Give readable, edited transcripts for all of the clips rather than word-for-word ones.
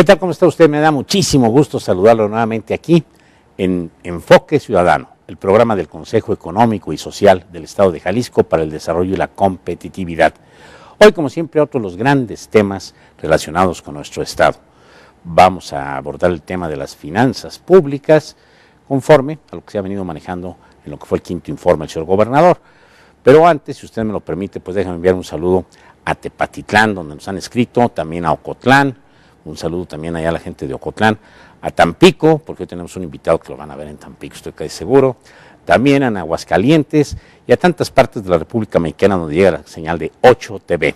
¿Qué tal? ¿Cómo está usted? Me da muchísimo gusto saludarlo nuevamente aquí en Enfoque Ciudadano, el programa del Consejo Económico y Social del Estado de Jalisco para el Desarrollo y la Competitividad. Hoy, como siempre, otros los grandes temas relacionados con nuestro Estado. Vamos a abordar el tema de las finanzas públicas conforme a lo que se ha venido manejando en lo que fue el quinto informe del señor gobernador. Pero antes, si usted me lo permite, pues déjame enviar un saludo a Tepatitlán, donde nos han escrito, también a Ocotlán. Un saludo también allá a la gente de Ocotlán, a Tampico, porque hoy tenemos un invitado que lo van a ver en Tampico, estoy casi seguro, también en Aguascalientes y a tantas partes de la República Mexicana donde llega la señal de 8TV.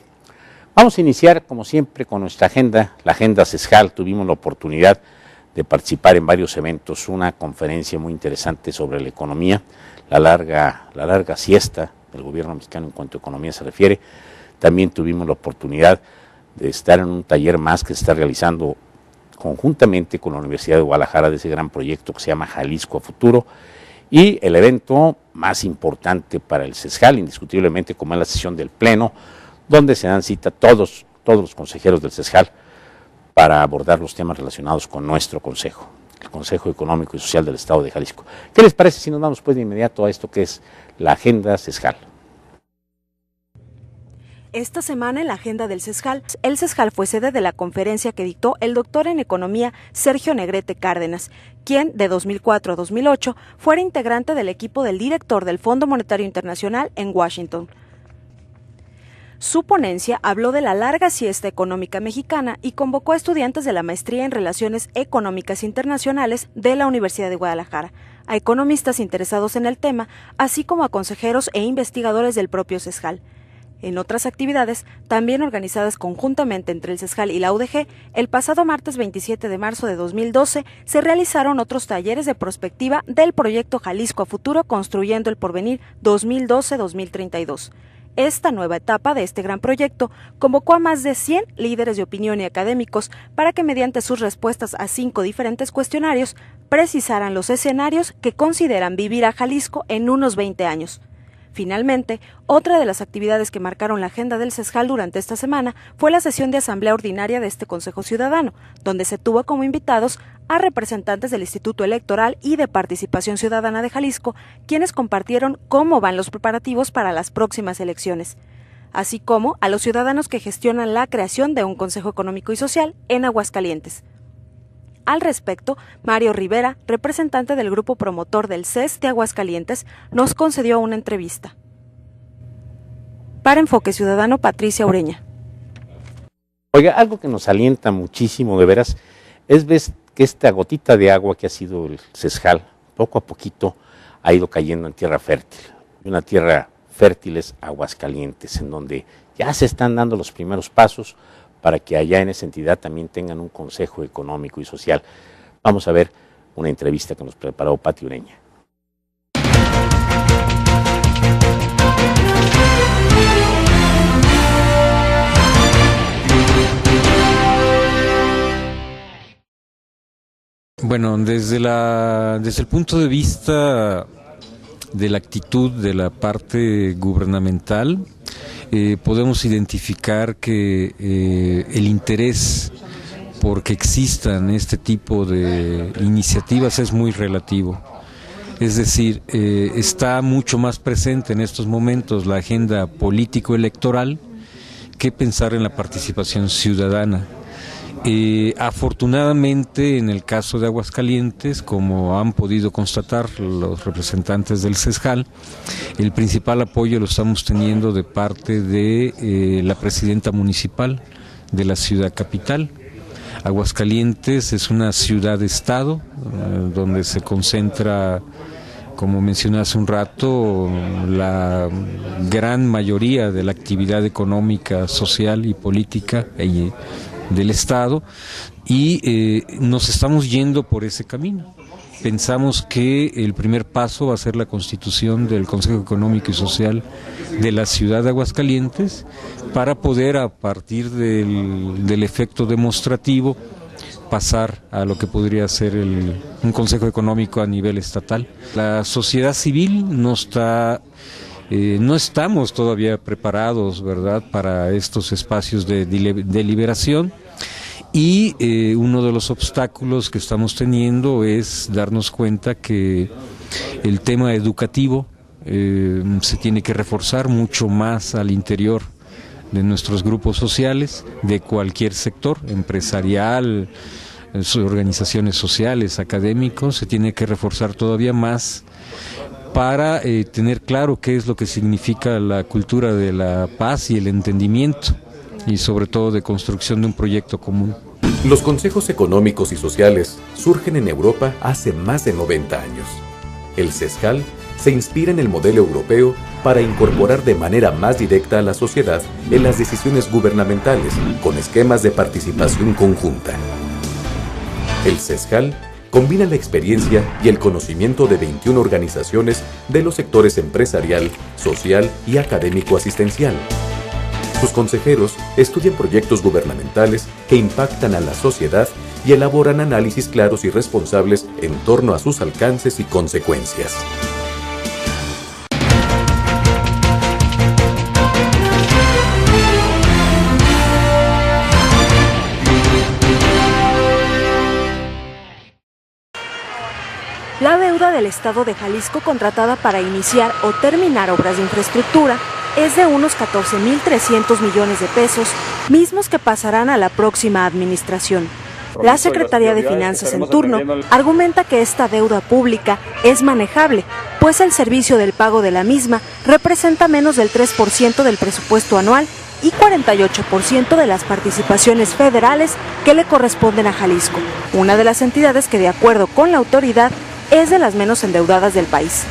Vamos a iniciar, como siempre, con nuestra agenda, la agenda CESJAL. Tuvimos la oportunidad de participar en varios eventos, una conferencia muy interesante sobre la economía, la larga siesta del gobierno mexicano en cuanto a economía se refiere. También tuvimos la oportunidad de estar en un taller más que se está realizando conjuntamente con la Universidad de Guadalajara de ese gran proyecto que se llama Jalisco a Futuro, y el evento más importante para el CESJAL, indiscutiblemente, como es la sesión del Pleno, donde se dan cita todos los consejeros del CESJAL para abordar los temas relacionados con nuestro consejo, el Consejo Económico y Social del Estado de Jalisco. ¿Qué les parece si nos vamos pues de inmediato a esto que es la agenda CESJAL? Esta semana en la agenda del CESJAL, el CESJAL fue sede de la conferencia que dictó el doctor en Economía Sergio Negrete Cárdenas, quien de 2004 a 2008 fuera integrante del equipo del director del Fondo Monetario Internacional en Washington. Su ponencia habló de la larga siesta económica mexicana y convocó a estudiantes de la maestría en Relaciones Económicas Internacionales de la Universidad de Guadalajara, a economistas interesados en el tema, así como a consejeros e investigadores del propio CESJAL. En otras actividades, también organizadas conjuntamente entre el CESJAL y la UDG, el pasado martes 27 de marzo de 2012 se realizaron otros talleres de prospectiva del proyecto Jalisco a Futuro Construyendo el Porvenir 2012-2032. Esta nueva etapa de este gran proyecto convocó a más de 100 líderes de opinión y académicos para que mediante sus respuestas a 5 diferentes cuestionarios precisaran los escenarios que consideran vivir a Jalisco en unos 20 años. Finalmente, otra de las actividades que marcaron la agenda del CESJAL durante esta semana fue la sesión de asamblea ordinaria de este Consejo Ciudadano, donde se tuvo como invitados a representantes del Instituto Electoral y de Participación Ciudadana de Jalisco, quienes compartieron cómo van los preparativos para las próximas elecciones, así como a los ciudadanos que gestionan la creación de un Consejo Económico y Social en Aguascalientes. Al respecto, Mario Rivera, representante del grupo promotor del CES de Aguascalientes, nos concedió una entrevista. Para Enfoque Ciudadano, Patricia Ureña. Oiga, algo que nos alienta muchísimo, de veras, es ver que esta gotita de agua que ha sido el CESJAL, poco a poquito ha ido cayendo en tierra fértil. Una tierra fértil es Aguascalientes, en donde ya se están dando los primeros pasos para que allá en esa entidad también tengan un consejo económico y social. Vamos a ver una entrevista que nos preparó Pati Ureña. Bueno, desde el punto de vista de la actitud de la parte gubernamental, podemos identificar que el interés por que existan este tipo de iniciativas es muy relativo. Es decir, está mucho más presente en estos momentos la agenda político-electoral que pensar en la participación ciudadana. Afortunadamente, en el caso de Aguascalientes, como han podido constatar los representantes del CESJAL, el principal apoyo lo estamos teniendo de parte de la presidenta municipal de la ciudad capital. Aguascalientes es una ciudad-estado donde se concentra, como mencioné hace un rato, la gran mayoría de la actividad económica, social y política del Estado, y nos estamos yendo por ese camino. Pensamos que el primer paso va a ser la constitución del Consejo Económico y Social de la ciudad de Aguascalientes, para poder, a partir del efecto demostrativo, pasar a lo que podría ser un Consejo Económico a nivel estatal. La sociedad civil no estamos todavía preparados, ¿verdad?, para estos espacios de deliberación, y uno de los obstáculos que estamos teniendo es darnos cuenta que el tema educativo se tiene que reforzar mucho más al interior de nuestros grupos sociales, de cualquier sector, empresarial, organizaciones sociales, académicos, se tiene que reforzar todavía más para tener claro qué es lo que significa la cultura de la paz y el entendimiento, y sobre todo de construcción de un proyecto común. Los consejos económicos y sociales surgen en Europa hace más de 90 años. El CESJAL se inspira en el modelo europeo para incorporar de manera más directa a la sociedad en las decisiones gubernamentales, con esquemas de participación conjunta. El CESJAL combina la experiencia y el conocimiento de 21 organizaciones de los sectores empresarial, social y académico-asistencial. Sus consejeros estudian proyectos gubernamentales que impactan a la sociedad y elaboran análisis claros y responsables en torno a sus alcances y consecuencias. La deuda del Estado de Jalisco contratada para iniciar o terminar obras de infraestructura es de unos 14.300 millones de pesos, mismos que pasarán a la próxima administración. La Secretaría de Finanzas en turno argumenta que esta deuda pública es manejable, pues el servicio del pago de la misma representa menos del 3% del presupuesto anual y 48% de las participaciones federales que le corresponden a Jalisco, una de las entidades que, de acuerdo con la autoridad, es de las menos endeudadas del país.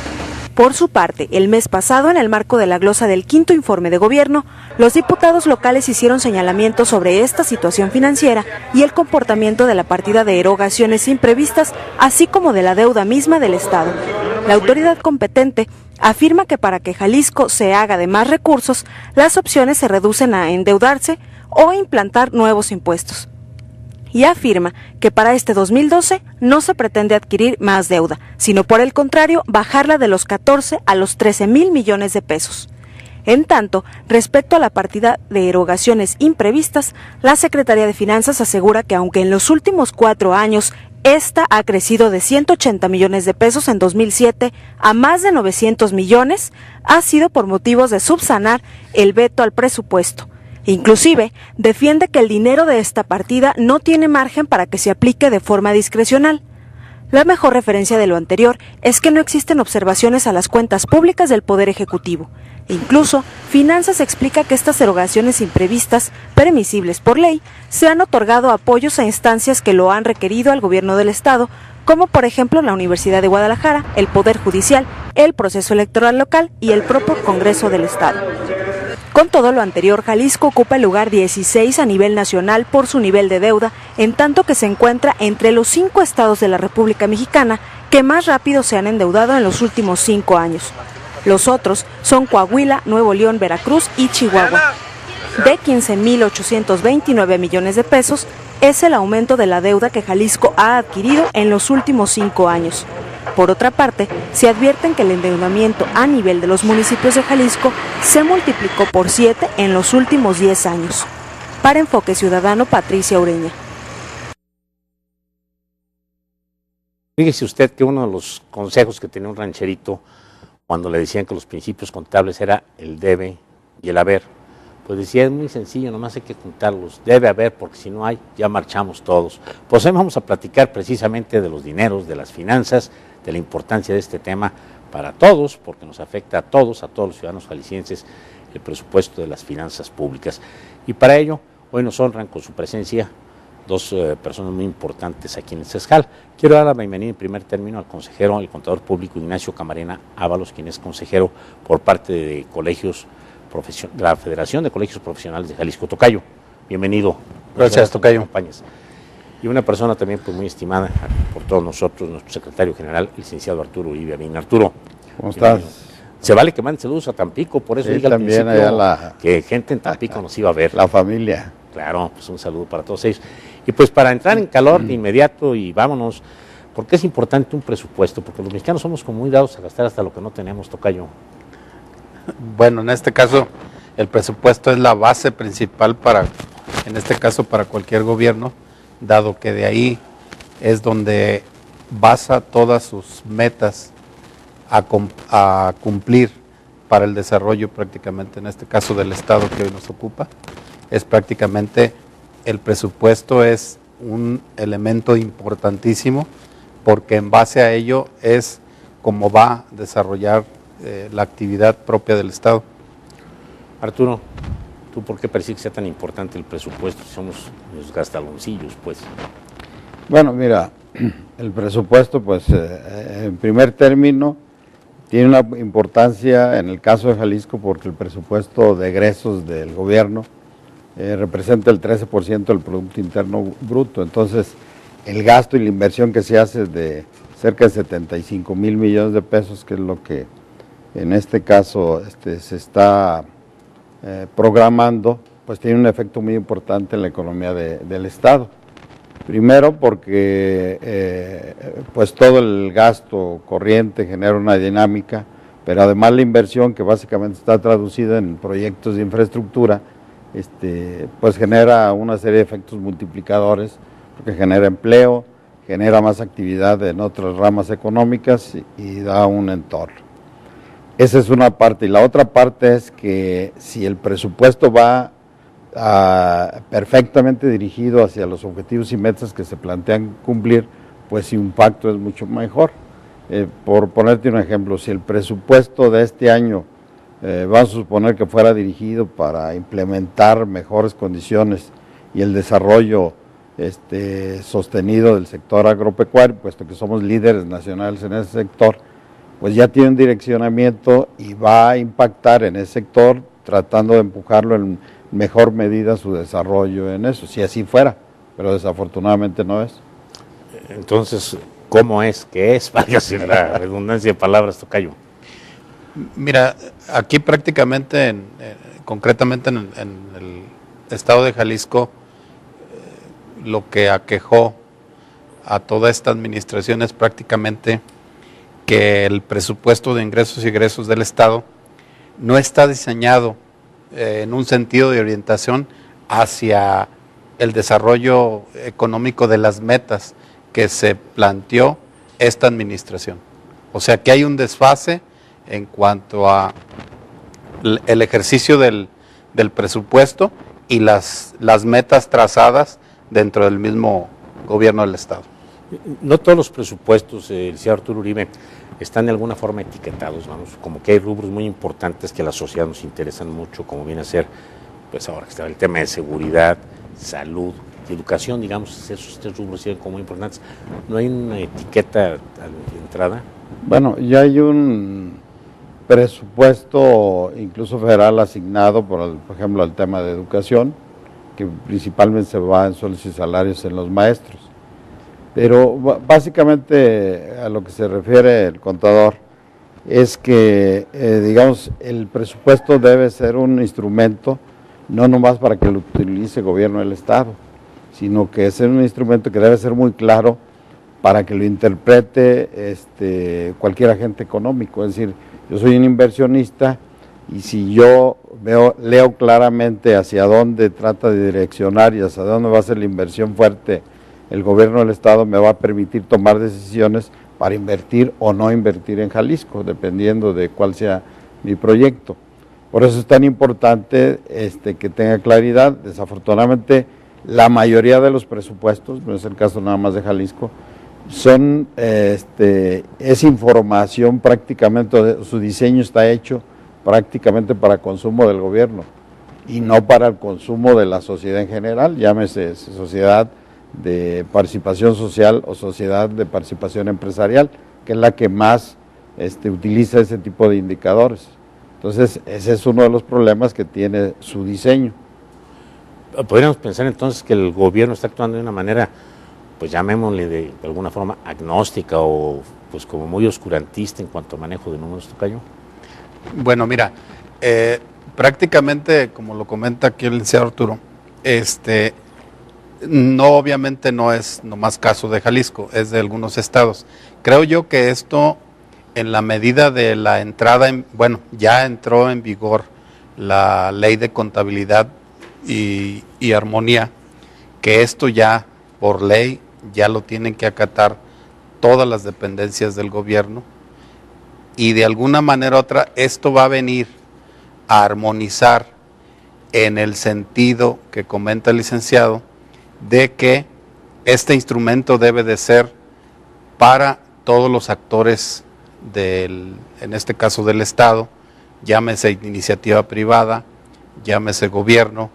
Por su parte, el mes pasado, en el marco de la glosa del quinto informe de gobierno, los diputados locales hicieron señalamientos sobre esta situación financiera y el comportamiento de la partida de erogaciones imprevistas, así como de la deuda misma del Estado. La autoridad competente afirma que para que Jalisco se haga de más recursos, las opciones se reducen a endeudarse o implantar nuevos impuestos. Y afirma que para este 2012 no se pretende adquirir más deuda, sino por el contrario, bajarla de los 14 a los 13,000 millones de pesos. En tanto, respecto a la partida de erogaciones imprevistas, la Secretaría de Finanzas asegura que aunque en los últimos 4 años esta ha crecido de 180 millones de pesos en 2007 a más de 900 millones, ha sido por motivos de subsanar el veto al presupuesto. Inclusive, defiende que el dinero de esta partida no tiene margen para que se aplique de forma discrecional. La mejor referencia de lo anterior es que no existen observaciones a las cuentas públicas del Poder Ejecutivo. Incluso, Finanzas explica que estas erogaciones imprevistas, permisibles por ley, se han otorgado apoyos a instancias que lo han requerido al gobierno del Estado, como por ejemplo la Universidad de Guadalajara, el Poder Judicial, el proceso electoral local y el propio Congreso del Estado. Con todo lo anterior, Jalisco ocupa el lugar 16 a nivel nacional por su nivel de deuda, en tanto que se encuentra entre los 5 estados de la República Mexicana que más rápido se han endeudado en los últimos 5 años. Los otros son Coahuila, Nuevo León, Veracruz y Chihuahua. De 15.829 millones de pesos es el aumento de la deuda que Jalisco ha adquirido en los últimos 5 años. Por otra parte, se advierten que el endeudamiento a nivel de los municipios de Jalisco se multiplicó por 7 en los últimos 10 años. Para Enfoque Ciudadano, Patricia Ureña. Fíjese usted que uno de los consejos que tenía un rancherito cuando le decían que los principios contables era el debe y el haber, pues decía, es muy sencillo, nomás hay que juntarlos, debe haber, porque si no hay, ya marchamos todos. Pues hoy vamos a platicar precisamente de los dineros, de las finanzas, de la importancia de este tema para todos, porque nos afecta a todos los ciudadanos jaliscienses, el presupuesto de las finanzas públicas. Y para ello, hoy nos honran con su presencia dos personas muy importantes aquí en el CESJAL. Quiero dar la bienvenida en primer término al consejero, el contador público Ignacio Camarena Ábalos, quien es consejero por parte de colegios, de la Federación de Colegios Profesionales de Jalisco. Tocayo, bienvenido. Gracias, Tocayo. Y una persona también pues muy estimada por todos nosotros, nuestro secretario general, el licenciado Arturo Uribe Avín. Arturo, ¿cómo estás? Se vale que manden saludos a Tampico, por eso sí, diga al también principio que gente en Tampico nos iba a ver. La familia. Claro, pues un saludo para todos ellos. Y pues para entrar en calor de inmediato y vámonos, porque es importante un presupuesto, porque los mexicanos somos como muy dados a gastar hasta lo que no tenemos, Tocayo. Bueno, en este caso, el presupuesto es la base principal para, en este caso, para cualquier gobierno, dado que de ahí es donde basa todas sus metas a cumplir para el desarrollo prácticamente, en este caso del Estado que hoy nos ocupa, es prácticamente el presupuesto es un elemento importantísimo porque en base a ello es como va a desarrollar la actividad propia del Estado. Arturo, ¿tú por qué percibes que sea tan importante el presupuesto? Somos los gastaloncillos, pues. Bueno, mira, el presupuesto, pues, en primer término, tiene una importancia en el caso de Jalisco porque el presupuesto de egresos del gobierno representa el 13% del Producto Interno Bruto. Entonces, el gasto y la inversión que se hace de cerca de 75,000 millones de pesos, que es lo que en este caso se está programando, pues tiene un efecto muy importante en la economía del Estado. Primero porque pues todo el gasto corriente genera una dinámica, pero además la inversión que básicamente está traducida en proyectos de infraestructura, pues genera una serie de efectos multiplicadores, porque genera empleo, genera más actividad en otras ramas económicas y da un entorno. Esa es una parte, y la otra parte es que si el presupuesto va perfectamente dirigido hacia los objetivos y metas que se plantean cumplir, pues su impacto es mucho mejor. Por ponerte un ejemplo, si el presupuesto de este año vamos a suponer que fuera dirigido para implementar mejores condiciones y el desarrollo sostenido del sector agropecuario, puesto que somos líderes nacionales en ese sector, pues ya tiene un direccionamiento y va a impactar en ese sector tratando de empujarlo en mejor medida su desarrollo en eso, si así fuera, pero desafortunadamente no es. Entonces, ¿cómo es? ¿Qué es? Váyase la redundancia de palabras, tocayo. Mira, aquí prácticamente, concretamente en el estado de Jalisco, lo que aquejó a toda esta administración es prácticamente que el presupuesto de ingresos y egresos del Estado no está diseñado en un sentido de orientación hacia el desarrollo económico de las metas que se planteó esta administración. O sea que hay un desfase en cuanto a el ejercicio del presupuesto y las metas trazadas dentro del mismo gobierno del Estado. No todos los presupuestos, el señor Arturo Uribe, están de alguna forma etiquetados, vamos, como que hay rubros muy importantes que a la sociedad nos interesan mucho, como viene a ser, pues ahora que está el tema de seguridad, salud y educación, digamos, esos tres rubros siguen como muy importantes. ¿No hay una etiqueta de entrada? Bueno, ya hay un presupuesto incluso federal asignado, por ejemplo, al tema de educación, que principalmente se va en sueldos y salarios en los maestros. Pero básicamente a lo que se refiere el contador es que, digamos, el presupuesto debe ser un instrumento no nomás para que lo utilice el gobierno del Estado, sino que es un instrumento que debe ser muy claro para que lo interprete cualquier agente económico. Es decir, yo soy un inversionista y si yo leo claramente hacia dónde trata de direccionar y hacia dónde va a ser la inversión fuerte, el gobierno del Estado me va a permitir tomar decisiones para invertir o no invertir en Jalisco, dependiendo de cuál sea mi proyecto. Por eso es tan importante que tenga claridad. Desafortunadamente, la mayoría de los presupuestos, no es el caso nada más de Jalisco, son es información prácticamente, su diseño está hecho prácticamente para consumo del gobierno y no para el consumo de la sociedad en general, llámese sociedad de participación social o sociedad de participación empresarial, que es la que más utiliza ese tipo de indicadores. Entonces, ese es uno de los problemas que tiene su diseño. Podríamos pensar entonces que el gobierno está actuando de una manera, pues llamémosle de alguna forma agnóstica o pues como muy oscurantista en cuanto a manejo de números, tocayo. Bueno, mira, prácticamente, como lo comenta aquí el licenciado Arturo, no, obviamente no es nomás caso de Jalisco, es de algunos estados. Creo yo que esto, en la medida de la entrada, ya entró en vigor la ley de contabilidad y armonía, que esto ya por ley ya lo tienen que acatar todas las dependencias del gobierno, y de alguna manera u otra esto va a venir a armonizar en el sentido que comenta el licenciado, de que este instrumento debe de ser para todos los actores en este caso del Estado, llámese iniciativa privada, llámese gobierno,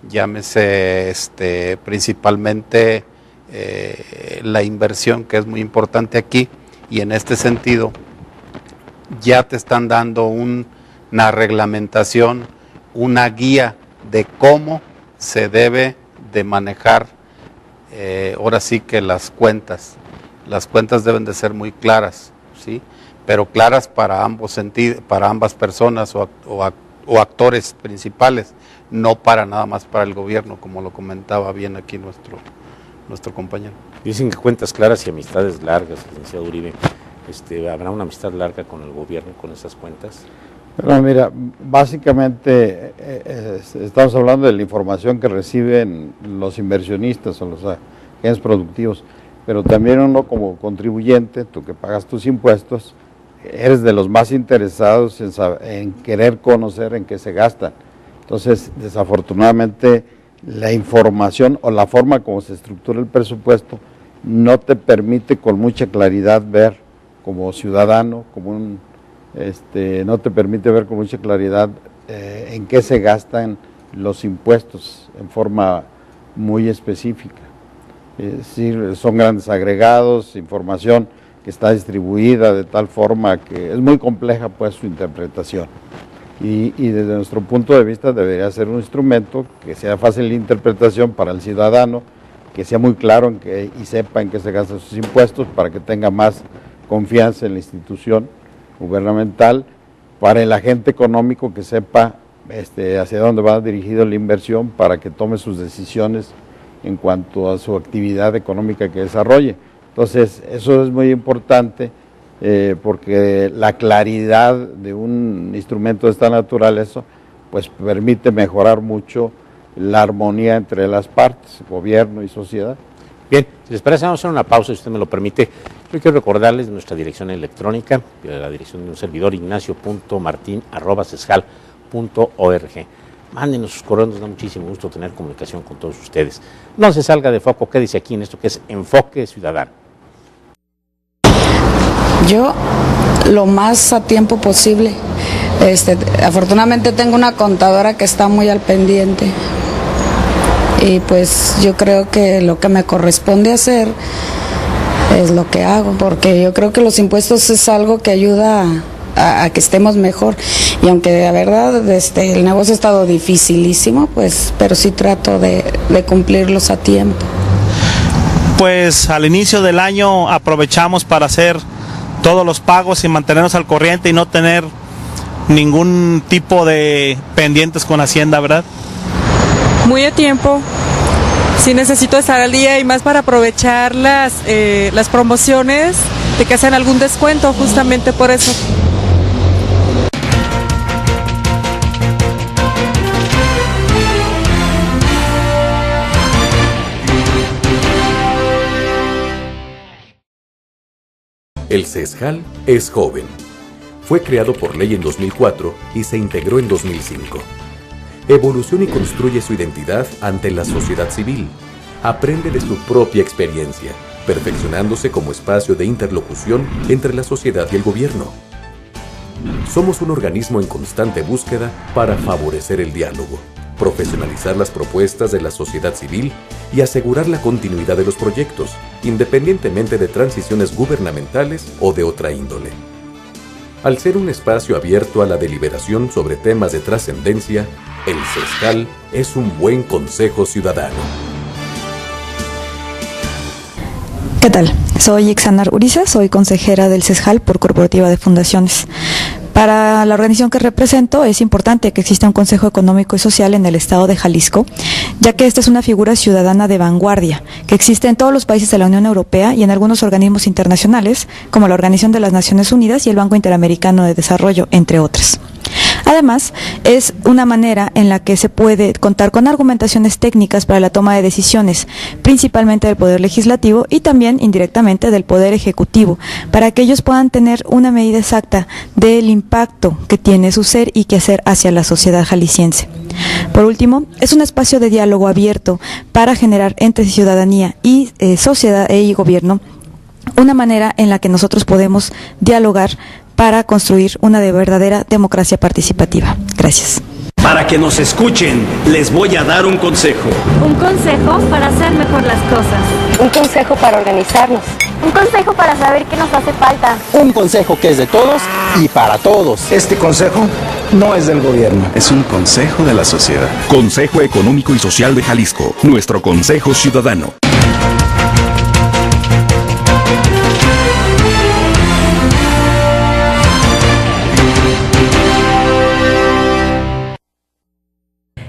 llámese principalmente la inversión, que es muy importante aquí, y en este sentido ya te están dando una reglamentación, una guía de cómo se debe de manejar, ahora sí que las cuentas deben de ser muy claras, ¿sí? Pero claras para ambos sentidos, para ambas personas o actores principales, no para nada más para el gobierno, como lo comentaba bien aquí nuestro compañero. Dicen que cuentas claras y amistades largas, licenciado Uribe. ¿Habrá una amistad larga con el gobierno con esas cuentas? Pero mira, básicamente estamos hablando de la información que reciben los inversionistas o los agentes productivos, pero también uno como contribuyente, tú que pagas tus impuestos, eres de los más interesados en querer conocer en qué se gastan. Entonces, desafortunadamente, la información o la forma como se estructura el presupuesto no te permite con mucha claridad ver como ciudadano, no te permite ver con mucha claridad en qué se gastan los impuestos en forma muy específica. Son grandes agregados, información que está distribuida de tal forma que es muy compleja pues su interpretación. Y desde nuestro punto de vista debería ser un instrumento que sea fácil de interpretación para el ciudadano, que sea muy claro y sepa en qué se gastan sus impuestos para que tenga más confianza en la institución gubernamental, para el agente económico que sepa hacia dónde va dirigida la inversión para que tome sus decisiones en cuanto a su actividad económica que desarrolle. Entonces, eso es muy importante porque la claridad de un instrumento de esta naturaleza pues permite mejorar mucho la armonía entre las partes, gobierno y sociedad. Bien, si les parece, vamos a hacer una pausa, si usted me lo permite. Yo quiero recordarles nuestra dirección electrónica, la dirección de un servidor, ignacio.martin@cescal.org. Mándenos sus correos, nos da muchísimo gusto tener comunicación con todos ustedes. No se salga de foco, quédese aquí en esto que es Enfoque Ciudadano. Yo, lo más a tiempo posible. Afortunadamente tengo una contadora que está muy al pendiente. Y pues yo creo que lo que me corresponde hacer es lo que hago, porque yo creo que los impuestos es algo que ayuda a que estemos mejor. Y aunque la verdad el negocio ha estado dificilísimo, pues, pero sí trato de cumplirlos a tiempo. Pues al inicio del año aprovechamos para hacer todos los pagos y mantenernos al corriente y no tener ningún tipo de pendientes con Hacienda, ¿verdad? Muy a tiempo. Sí necesito estar al día y más para aprovechar las promociones de que hacen algún descuento, justamente por eso. El CESJAL es joven. Fue creado por ley en 2004 y se integró en 2005. Evoluciona y construye su identidad ante la sociedad civil. Aprende de su propia experiencia, perfeccionándose como espacio de interlocución entre la sociedad y el gobierno. Somos un organismo en constante búsqueda para favorecer el diálogo, profesionalizar las propuestas de la sociedad civil y asegurar la continuidad de los proyectos, independientemente de transiciones gubernamentales o de otra índole. Al ser un espacio abierto a la deliberación sobre temas de trascendencia, el CESJAL es un buen consejo ciudadano. ¿Qué tal? Soy Ixanar Uriza, soy consejera del CESJAL por Corporativa de Fundaciones. Para la organización que represento es importante que exista un Consejo Económico y Social en el estado de Jalisco, ya que esta es una figura ciudadana de vanguardia que existe en todos los países de la Unión Europea y en algunos organismos internacionales, como la Organización de las Naciones Unidas y el Banco Interamericano de Desarrollo, entre otros. Además, es una manera en la que se puede contar con argumentaciones técnicas para la toma de decisiones, principalmente del Poder Legislativo y también indirectamente del Poder Ejecutivo, para que ellos puedan tener una medida exacta del impacto que tiene su ser y quehacer hacia la sociedad jalisciense. Por último, es un espacio de diálogo abierto para generar entre ciudadanía y sociedad y gobierno una manera en la que nosotros podemos dialogar para construir una verdadera democracia participativa. Gracias. Para que nos escuchen, les voy a dar un consejo. Un consejo para hacer mejor las cosas. Un consejo para organizarnos. Un consejo para saber qué nos hace falta. Un consejo que es de todos y para todos. Este consejo no es del gobierno. Es un consejo de la sociedad. Consejo Económico y Social de Jalisco. Nuestro Consejo Ciudadano.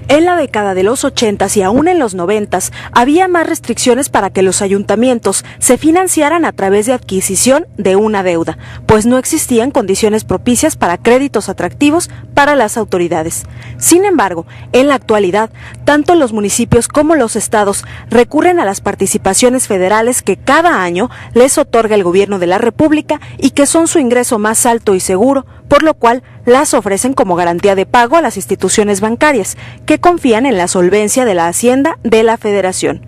En la década de los 80s y aún en los 90s había más restricciones para que los ayuntamientos se financiaran a través de adquisición de una deuda, pues no existían condiciones propicias para créditos atractivos para las autoridades. Sin embargo, en la actualidad, tanto los municipios como los estados recurren a las participaciones federales que cada año les otorga el gobierno de la República y que son su ingreso más alto y seguro, por lo cual las ofrecen como garantía de pago a las instituciones bancarias, que confían en la solvencia de la Hacienda de la Federación.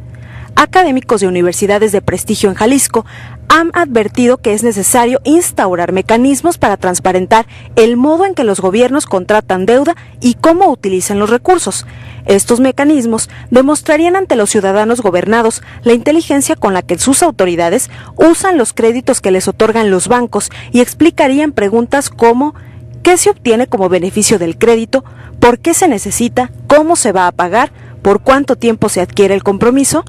Académicos de universidades de prestigio en Jalisco han advertido que es necesario instaurar mecanismos para transparentar el modo en que los gobiernos contratan deuda y cómo utilizan los recursos. Estos mecanismos demostrarían ante los ciudadanos gobernados la inteligencia con la que sus autoridades usan los créditos que les otorgan los bancos y explicarían preguntas como ¿qué se obtiene como beneficio del crédito? ¿Por qué se necesita? ¿Cómo se va a pagar? ¿Por cuánto tiempo se adquiere el compromiso?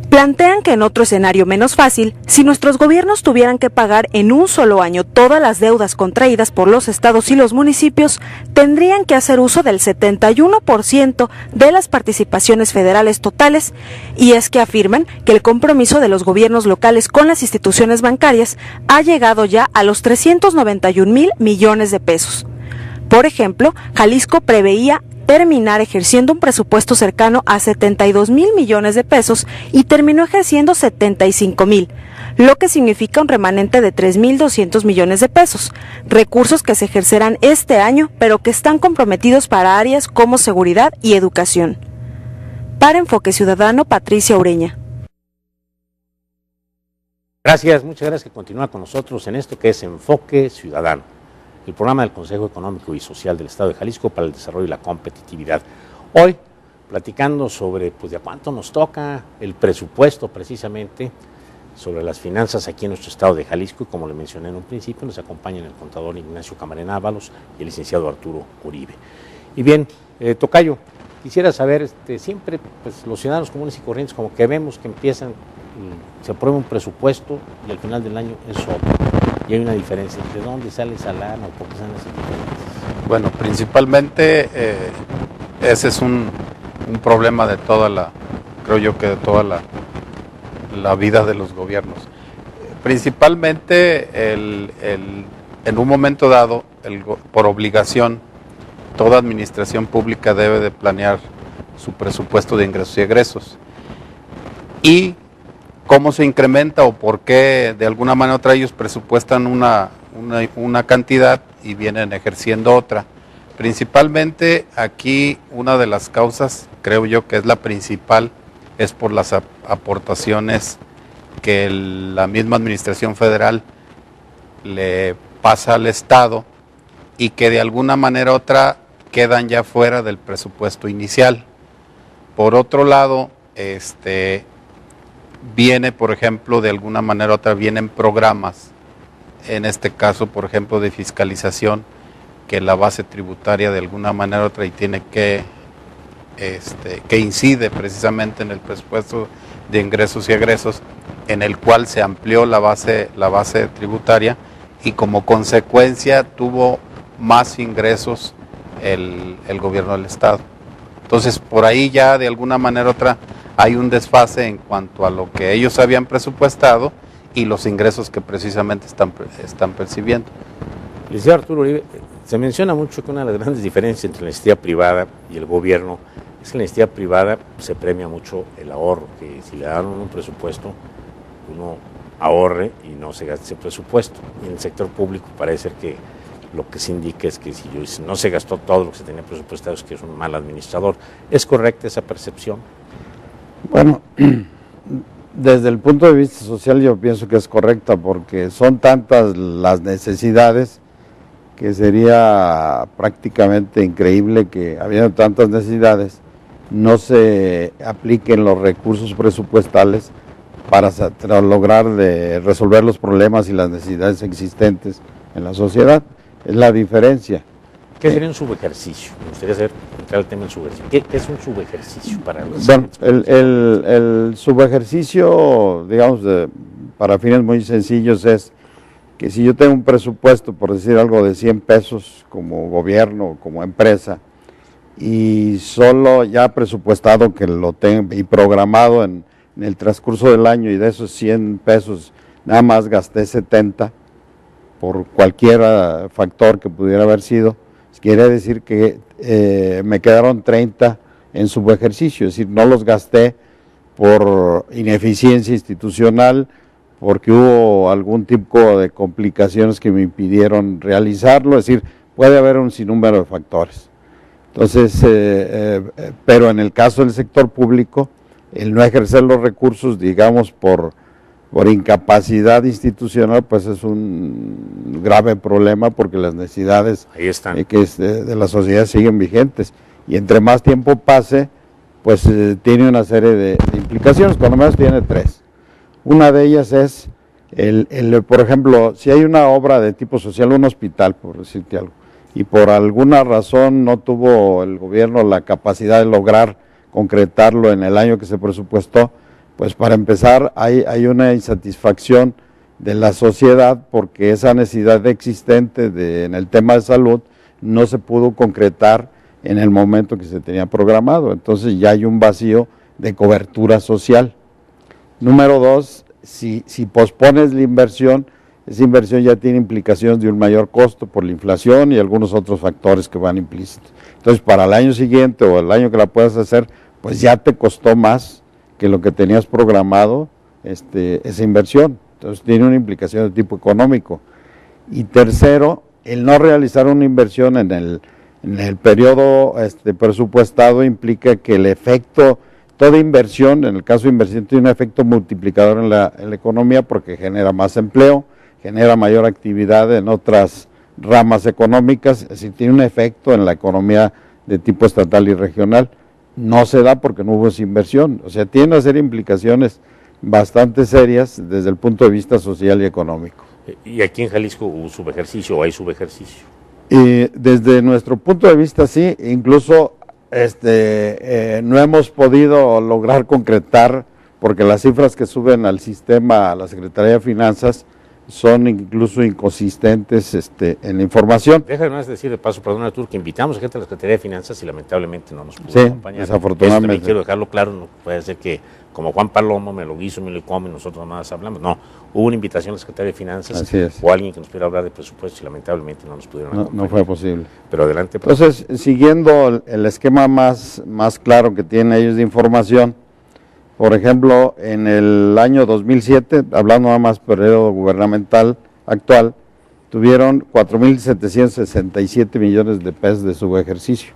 Plantean que en otro escenario menos fácil, si nuestros gobiernos tuvieran que pagar en un solo año todas las deudas contraídas por los estados y los municipios, tendrían que hacer uso del 71% de las participaciones federales totales, y es que afirman que el compromiso de los gobiernos locales con las instituciones bancarias ha llegado ya a los 391,000 millones de pesos. Por ejemplo, Jalisco preveía terminar ejerciendo un presupuesto cercano a 72,000 millones de pesos y terminó ejerciendo 75,000, lo que significa un remanente de 3,200 millones de pesos, recursos que se ejercerán este año, pero que están comprometidos para áreas como seguridad y educación. Para Enfoque Ciudadano, Patricia Ureña. Gracias, muchas gracias que continúa con nosotros en esto que es Enfoque Ciudadano, el programa del Consejo Económico y Social del Estado de Jalisco para el Desarrollo y la Competitividad. Hoy, platicando sobre pues, de a cuánto nos toca el presupuesto precisamente, sobre las finanzas aquí en nuestro Estado de Jalisco, y como le mencioné en un principio, nos acompañan el contador Ignacio Camarena Ábalos y el licenciado Arturo Uribe. Y bien, tocayo, quisiera saber, siempre pues, los ciudadanos comunes y corrientes como que vemos que empiezan, se aprueba un presupuesto y al final del año es otro. Y hay una diferencia. ¿De dónde sale esa lana o por qué salen esas diferencias? Bueno, principalmente ese es un problema de toda la, creo yo que de toda la vida de los gobiernos. Principalmente en un momento dado, por obligación, toda administración pública debe de planear su presupuesto de ingresos y egresos. Y cómo se incrementa o por qué de alguna manera u otra ellos presupuestan una cantidad y vienen ejerciendo otra. Principalmente aquí una de las causas, creo yo que es la principal, es por las aportaciones que la misma administración federal le pasa al Estado y que de alguna manera u otra quedan ya fuera del presupuesto inicial. Por otro lado, viene, por ejemplo, de alguna manera u otra, vienen programas, en este caso, por ejemplo, de fiscalización, que la base tributaria de alguna manera u otra y tiene que incide precisamente en el presupuesto de ingresos y egresos, en el cual se amplió la base tributaria y como consecuencia tuvo más ingresos el gobierno del Estado. Entonces, por ahí ya de alguna manera u otra hay un desfase en cuanto a lo que ellos habían presupuestado y los ingresos que precisamente están percibiendo. Licenciado Arturo Uribe, Se menciona mucho que una de las grandes diferencias entre la iniciativa privada y el gobierno es que en la iniciativa privada se premia mucho el ahorro, que si le dan un presupuesto, uno ahorre y no se gaste ese presupuesto. Y en el sector público parece ser que lo que se indica es que si no se gastó todo lo que se tenía presupuestado es que es un mal administrador. ¿Es correcta esa percepción? Bueno, desde el punto de vista social yo pienso que es correcta, porque son tantas las necesidades que sería prácticamente increíble que, habiendo tantas necesidades, no se apliquen los recursos presupuestales para lograr resolver los problemas y las necesidades existentes en la sociedad. Es la diferencia. ¿Qué sería un subejercicio? Me gustaría entrar al tema del subejercicio. ¿Qué es un subejercicio para los? Bueno, el subejercicio, digamos, para fines muy sencillos, es que si yo tengo un presupuesto, por decir algo, de 100 pesos como gobierno, como empresa, y solo ya presupuestado que lo tengo y programado en el transcurso del año, y de esos 100 pesos nada más gasté 70 por cualquier factor que pudiera haber sido, quiere decir que me quedaron 30 en subejercicio, es decir, no los gasté por ineficiencia institucional, porque hubo algún tipo de complicaciones que me impidieron realizarlo, es decir, puede haber un sinnúmero de factores. Entonces, pero en el caso del sector público, el no ejercer los recursos, digamos, por incapacidad institucional, pues es un grave problema, porque las necesidades de la sociedad siguen vigentes. Y entre más tiempo pase, pues tiene una serie de implicaciones, cuando menos tiene 3. Una de ellas es, por ejemplo, si hay una obra de tipo social, un hospital, por decirte algo, y por alguna razón no tuvo el gobierno la capacidad de lograr concretarlo en el año que se presupuestó, pues para empezar hay una insatisfacción de la sociedad, porque esa necesidad existente en el tema de salud no se pudo concretar en el momento que se tenía programado. Entonces ya hay un vacío de cobertura social. Número 2, si pospones la inversión, esa inversión ya tiene implicaciones de un mayor costo por la inflación y algunos otros factores que van implícitos. Entonces, para el año siguiente o el año que la puedas hacer, pues ya te costó más que lo que tenías programado esa inversión. Entonces, tiene una implicación de tipo económico. Y tercero, el no realizar una inversión en el periodo presupuestado implica que el efecto, toda inversión, en el caso de inversión, tiene un efecto multiplicador en la economía, porque genera más empleo, genera mayor actividad en otras ramas económicas, es decir, tiene un efecto en la economía de tipo estatal y regional. No se da porque no hubo esa inversión, o sea, tiene una serie de implicaciones bastante serias desde el punto de vista social y económico. ¿Y aquí en Jalisco hubo subejercicio o hay subejercicio? Desde nuestro punto de vista sí, incluso no hemos podido lograr concretar, porque las cifras que suben al sistema, a la Secretaría de Finanzas, son incluso inconsistentes en la información. Déjame decir de paso, perdón, Arturo, que invitamos a gente a la Secretaría de Finanzas y lamentablemente no nos pudo acompañar. Desafortunadamente. Esto quiero dejarlo claro, no puede ser que como Juan Palomo me lo guiso, me lo come y nosotros nada más hablamos. No, hubo una invitación a la Secretaría de Finanzas o alguien que nos pudiera hablar de presupuestos y lamentablemente no nos pudieron acompañar. No fue posible. Pero adelante. Entonces, siguiendo el esquema más claro que tienen ellos de información, por ejemplo, en el año 2007, hablando nada más periodo gubernamental actual, tuvieron 4.767 millones de pesos de subejercicio,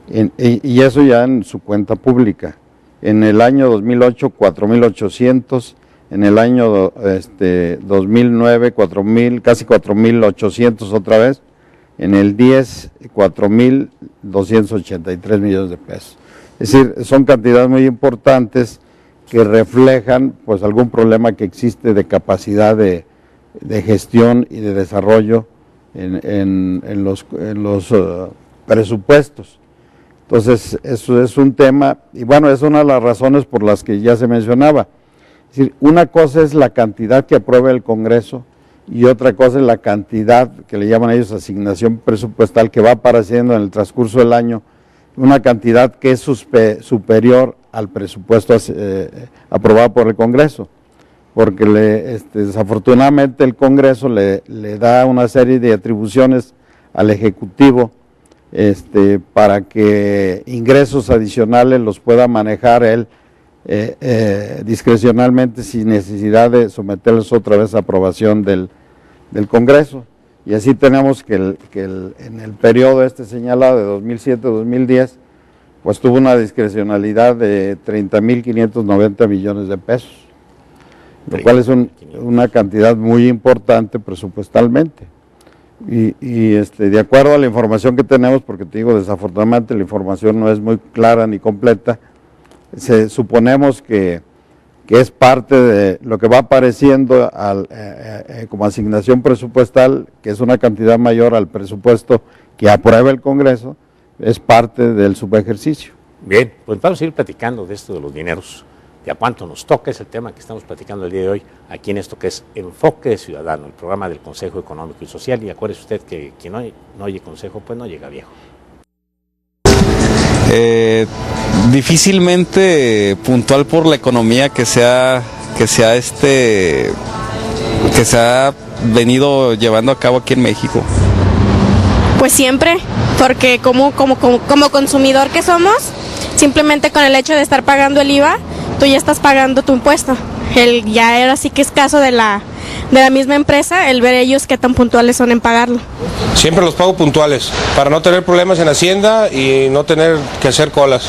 y eso ya en su cuenta pública. En el año 2008, 4.800, en el año 2009, casi 4.800 otra vez, en el 10, 4.283 millones de pesos. Es decir, son cantidades muy importantes que reflejan pues algún problema que existe de capacidad de gestión y de desarrollo en los presupuestos. Entonces, eso es un tema, y bueno, es una de las razones por las que ya se mencionaba. Es decir, una cosa es la cantidad que aprueba el Congreso y otra cosa es la cantidad que le llaman ellos asignación presupuestal, que va apareciendo en el transcurso del año, una cantidad que es superior al presupuesto aprobado por el Congreso, porque desafortunadamente el Congreso le da una serie de atribuciones al Ejecutivo para que ingresos adicionales los pueda manejar él discrecionalmente sin necesidad de someterlos otra vez a aprobación del Congreso. Y así tenemos que en el periodo señalado de 2007-2010, pues tuvo una discrecionalidad de 30.590 millones de pesos, lo cual es una cantidad muy importante presupuestalmente. Y de acuerdo a la información que tenemos, porque te digo, desafortunadamente la información no es muy clara ni completa, suponemos que es parte de lo que va apareciendo como asignación presupuestal, que es una cantidad mayor al presupuesto que aprueba el Congreso, es parte del subejercicio. Bien, pues vamos a ir platicando de esto de los dineros, de a cuánto nos toca, es el tema que estamos platicando el día de hoy, aquí en esto que es Enfoque Ciudadano, el programa del Consejo Económico y Social, y acuérdese usted que quien no oye consejo, pues no llega viejo. Difícilmente puntual por la economía que se ha venido llevando a cabo aquí en México. Pues siempre, porque como consumidor que somos, simplemente con el hecho de estar pagando el IVA, tú ya estás pagando tu impuesto. Ya era así que es caso de la misma empresa, el ver ellos qué tan puntuales son en pagarlo. Siempre los pago puntuales, para no tener problemas en Hacienda y no tener que hacer colas.